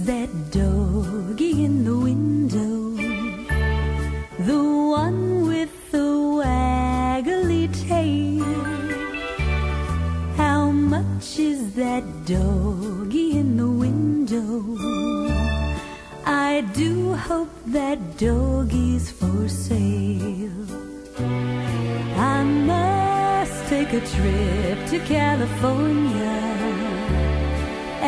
that doggy in the window? The one with the waggly tail. How much is that doggy in the window? I do hope that doggy's for sale. I must take a trip to California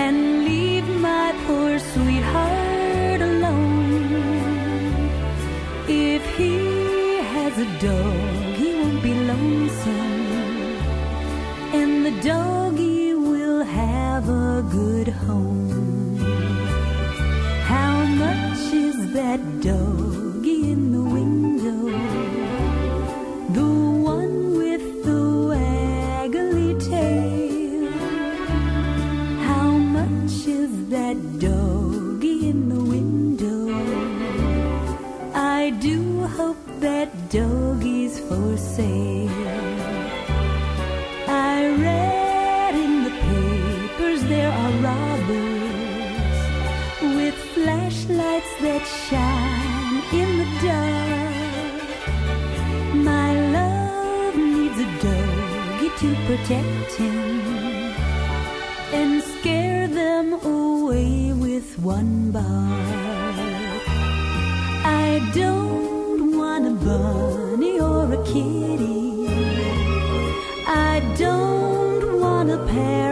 and leave my poor sweetheart alone. If he has a dog, he won't be lonesome, and the doggy will have a good home. How much is that doggy in the window? The one with the waggly tail. How much is that doggy in the window? I do hope that doggy's for sale. I read in the papers there are robbers with flashlights that shine in the dark. My love needs a doggy to protect him and scare them away with one bark. I don't want a bunny or a kitty. I don't want a pair